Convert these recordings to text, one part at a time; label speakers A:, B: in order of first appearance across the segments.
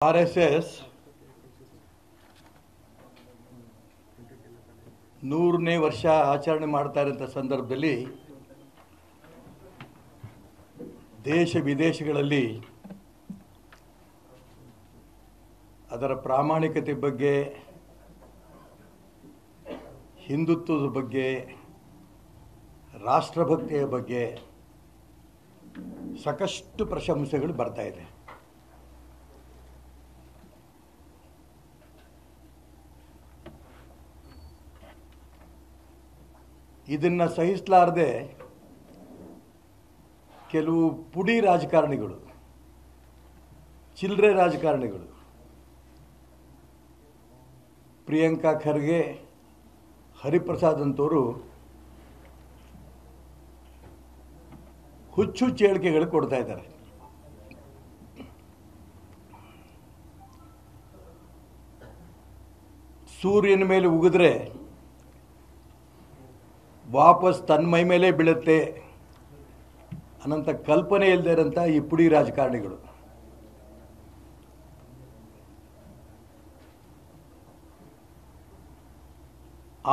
A: RSS 100ನೇ ವರ್ಷ ಆಚರಣೆ ಮಾಡ್ತಾ ಇರೋ ಸಂದರ್ಭದಲ್ಲಿ ದೇಶ ವಿದೇಶಗಳಲ್ಲಿ ಅದರ ಪ್ರಾಮಾಣಿಕತೆ ಬಗ್ಗೆ, ಹಿಂದುತ್ವದ ಬಗ್ಗೆ, ರಾಷ್ಟ್ರಭಕ್ತಿಯ ಬಗ್ಗೆ ಸಾಕಷ್ಟು ಪ್ರಶಂಸೆಗಳು ಬರ್ತಾ ಇದೆ. ಇದನ್ನು ಸಹಿಸಲಾರದೆ ಕೆಲವು ಪುಡಿ ರಾಜಕಾರಣಿಗಳು, ಚಿಲ್ಲರೆ ರಾಜಕಾರಣಿಗಳು, ಪ್ರಿಯಾಂಕಾ ಖರ್ಗೆ, ಹರಿಪ್ರಸಾದ್ ಅಂತವರು ಹುಚ್ಚು ಹೇಳಿಕೆಗಳು ಕೊಡ್ತಾ ಇದ್ದಾರೆ. ಸೂರ್ಯನ ಮೇಲೆ ಉಗಿದ್ರೆ ವಾಪಸ್ ತನ್ನ ಮೈ ಮೇಲೆ ಬೀಳುತ್ತೆ ಅನ್ನೋಂಥ ಕಲ್ಪನೆ ಇಲ್ಲದೆ ಇರೋಂಥ ಈ ಪುಡಿ ರಾಜಕಾರಣಿಗಳು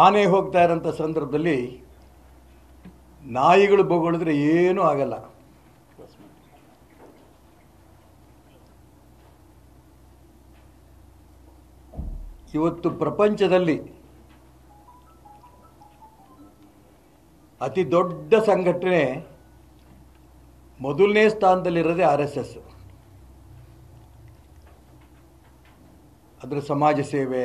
A: ಆನೆ ಹೋಗ್ತಾ ಇರೋಂಥ ಸಂದರ್ಭದಲ್ಲಿ ನಾಯಿಗಳು ಬೊಗಳಿದ್ರೆ ಏನೂ ಆಗಲ್ಲ. ಇವತ್ತು ಪ್ರಪಂಚದಲ್ಲಿ ಅತಿ ದೊಡ್ಡ ಸಂಘಟನೆ ಮೊದಲನೇ ಸ್ಥಾನದಲ್ಲಿರೋದೇ RSS. ಅದರ ಸಮಾಜ ಸೇವೆ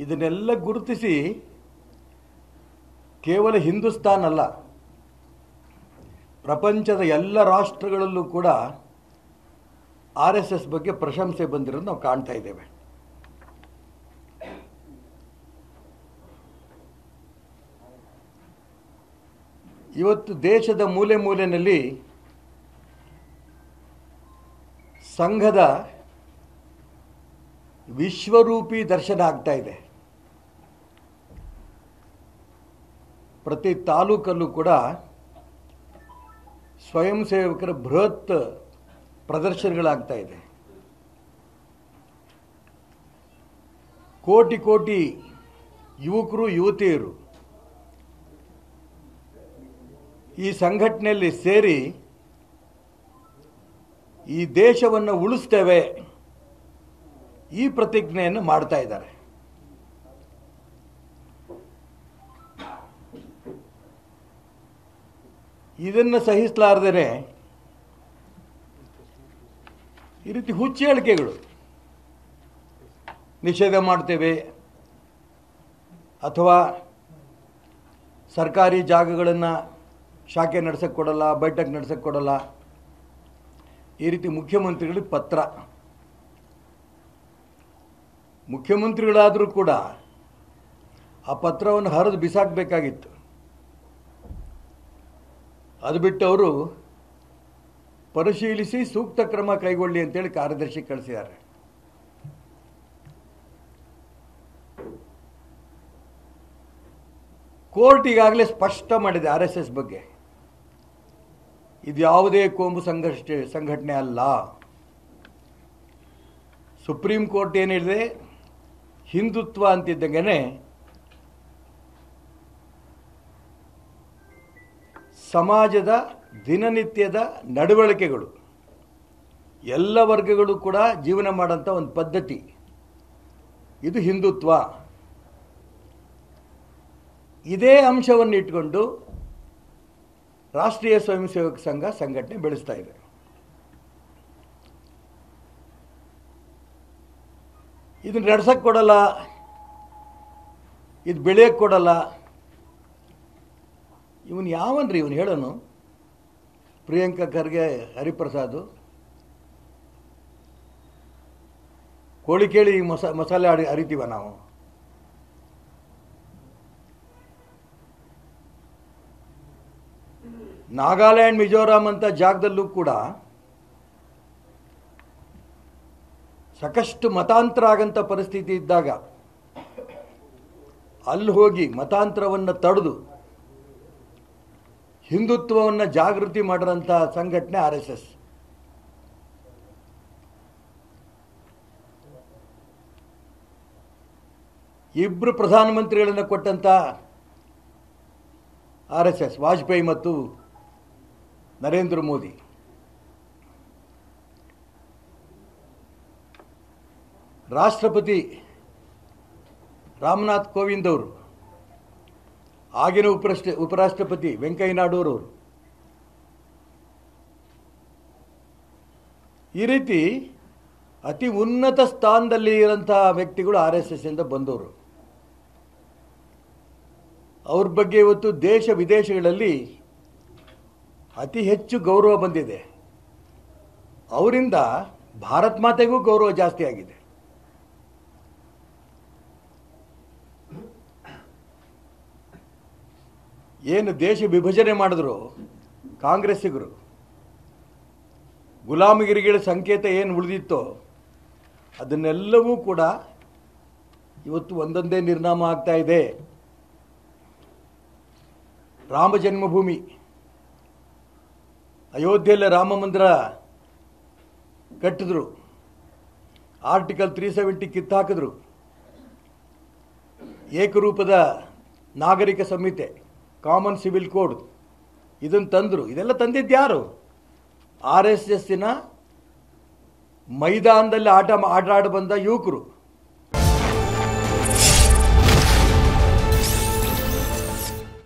A: ಇದನ್ನೆಲ್ಲ ಗುರುತಿಸಿ ಕೇವಲ ಹಿಂದೂಸ್ತಾನ್ ಅಲ್ಲ, ಪ್ರಪಂಚದ ಎಲ್ಲ ರಾಷ್ಟ್ರಗಳಲ್ಲೂ ಕೂಡ RSS ಬಗ್ಗೆ ಪ್ರಶಂಸೆ ಬಂದಿರೋದು ನಾವು ಕಾಣ್ತಾ ಇದ್ದೇವೆ. ಇವತ್ತು ದೇಶದ ಮೂಲೆ ಮೂಲೆಯಲ್ಲಿ ಸಂಘದ ವಿಶ್ವರೂಪಿ ದರ್ಶನ ಆಗ್ತಾ ಇದೆ. ಪ್ರತಿ ತಾಲೂಕಲ್ಲೂ ಕೂಡ ಸ್ವಯಂ ಸೇವಕರ ಬೃಹತ್ ಪ್ರದರ್ಶನಗಳಾಗ್ತಾ ಇದೆ. ಕೋಟಿ ಕೋಟಿ ಯುವಕರು ಯುವತಿಯರು ಈ ಸಂಘಟನೆಯಲ್ಲಿ ಸೇರಿ ಈ ದೇಶವನ್ನು ಉಳಿಸ್ತೇವೆ ಈ ಪ್ರತಿಜ್ಞೆಯನ್ನು ಮಾಡ್ತಾ ಇದ್ದಾರೆ. ಇದನ್ನು ಸಹಿಸಲಾರದೇ ಈ ರೀತಿ ಹುಚ್ಚು ಹೇಳಿಕೆಗಳು, ನಿಷೇಧ ಮಾಡ್ತೇವೆ ಅಥವಾ ಸರ್ಕಾರಿ ಜಾಗಗಳನ್ನು ಶಾಖೆ ನಡೆಸಕ್ಕೆ ಕೊಡಲ್ಲ, ಬೈಠಕ್ ನಡೆಸಕ್ಕೆ ಕೊಡಲ್ಲ, ಈ ರೀತಿ ಮುಖ್ಯಮಂತ್ರಿಗಳಿಗೆ ಪತ್ರ. ಮುಖ್ಯಮಂತ್ರಿಗಳಾದರೂ ಕೂಡ ಆ ಪತ್ರವನ್ನು ಹರಿದು ಬಿಸಾಕಬೇಕಾಗಿತ್ತು. ಅದು ಬಿಟ್ಟು ಅವರು ಪರಿಶೀಲಿಸಿ ಸೂಕ್ತ ಕ್ರಮ ಕೈಗೊಳ್ಳಿ ಅಂತೇಳಿ ಕಾರ್ಯದರ್ಶಿ ಕಳಿಸಿದ್ದಾರೆ. ಕೋರ್ಟ್ ಈಗಾಗಲೇ ಸ್ಪಷ್ಟ ಮಾಡಿದೆ RSS ಬಗ್ಗೆ, ಇದು ಯಾವುದೇ ಕೋಮು ಸಂಘಟನೆ ಅಲ್ಲ. ಸುಪ್ರೀಂ ಕೋರ್ಟ್ ಏನಿದೆ, ಹಿಂದುತ್ವ ಅಂತಿದ್ದಂಗೆ ಸಮಾಜದ ದಿನನಿತ್ಯದ ನಡವಳಿಕೆಗಳು, ಎಲ್ಲ ವರ್ಗಗಳು ಕೂಡ ಜೀವನ ಮಾಡೋಂಥ ಒಂದು ಪದ್ಧತಿ, ಇದು ಹಿಂದುತ್ವ. ಇದೇ ಅಂಶವನ್ನು ಇಟ್ಕೊಂಡು ರಾಷ್ಟ್ರೀಯ ಸ್ವಯಂ ಸೇವಕ ಸಂಘ ಸಂಘಟನೆ ಬೆಳೆಸ್ತಾ ಇದೆ. ಇದನ್ನು ನಡೆಸಕ್ಕೆ ಕೊಡಲ್ಲ, ಇದು ಬೆಳೆಯಕ್ಕೆ ಕೊಡಲ್ಲ. ಇವನು ಯಾವನ್ರಿ ಇವನು ಹೇಳೋನು? ಪ್ರಿಯಾಂಕಾ ಖರ್ಗೆ, ಹರಿಪ್ರಸಾದ್ ಕೋಳಿ ಕೇಳಿ ಮಸಾಲೆ ಅರಿತೀವ ನಾವು? ನಾಗಾಲ್ಯಾಂಡ್, ಮಿಜೋರಾಂ ಅಂತ ಜಾಗದಲ್ಲೂ ಕೂಡ ಸಾಕಷ್ಟು ಮತಾಂತರ ಆಗಂಥ ಪರಿಸ್ಥಿತಿ ಇದ್ದಾಗ ಅಲ್ಲಿ ಹೋಗಿ ಮತಾಂತರವನ್ನು ತಡೆದು ಹಿಂದುತ್ವವನ್ನು ಜಾಗೃತಿ ಮಾಡಿರೋಂಥ ಸಂಘಟನೆ RSS. ಇಬ್ಬರು ಪ್ರಧಾನಮಂತ್ರಿಗಳನ್ನು ಕೊಟ್ಟಂಥ RSS, ವಾಜಪೇಯಿ ಮತ್ತು ನರೇಂದ್ರ ಮೋದಿ. ರಾಷ್ಟ್ರಪತಿ ರಾಮನಾಥ್ ಕೋವಿಂದ್ ಅವರು, ಆಗಿನ ಉಪರಾಷ್ಟ್ರಪತಿ ವೆಂಕಯ್ಯ ನಾಯ್ಡು ಅವರು, ಈ ರೀತಿ ಅತಿ ಉನ್ನತ ಸ್ಥಾನದಲ್ಲಿ ಇರೋಂಥ ವ್ಯಕ್ತಿಗಳು RSS ಇಂದ ಬಂದವರು. ಅವ್ರ ಬಗ್ಗೆ ಇವತ್ತು ದೇಶ ವಿದೇಶಗಳಲ್ಲಿ ಅತಿ ಹೆಚ್ಚು ಗೌರವ ಬಂದಿದೆ. ಅವರಿಂದ ಭಾರತ ಮಾತೆಗೂ ಗೌರವ ಜಾಸ್ತಿ ಆಗಿದೆ. ಏನು ದೇಶ ವಿಭಜನೆ ಮಾಡಿದ್ರು ಕಾಂಗ್ರೆಸ್ಸಿಗರು, ಗುಲಾಮಗಿರಿಗಳ ಸಂಕೇತ ಏನು ಉಳಿದಿತ್ತೋ ಅದನ್ನೆಲ್ಲವೂ ಕೂಡ ಇವತ್ತು ಒಂದೊಂದೇ ನಿರ್ನಾಮ ಆಗ್ತಾ ಇದೆ. ರಾಮ ಜನ್ಮಭೂಮಿ, ಅಯೋಧ್ಯೆಯಲ್ಲಿ ರಾಮ ಮಂದಿರ ಕಟ್ಟಿದ್ರು, ಆರ್ಟಿಕಲ್ 370 ಕಿತ್ತಾಕಿದ್ರು, ಏಕರೂಪದ ನಾಗರಿಕ ಸಂಹಿತೆ, ಕಾಮನ್ ಸಿವಿಲ್ ಕೋಡ್ ಇದನ್ನು ತಂದರು. ಇದೆಲ್ಲ ತಂದಿದ್ಯಾರು? RSSನ ಮೈದಾನದಲ್ಲಿ ಆಟ ಬಂದ ಯುವಕರು.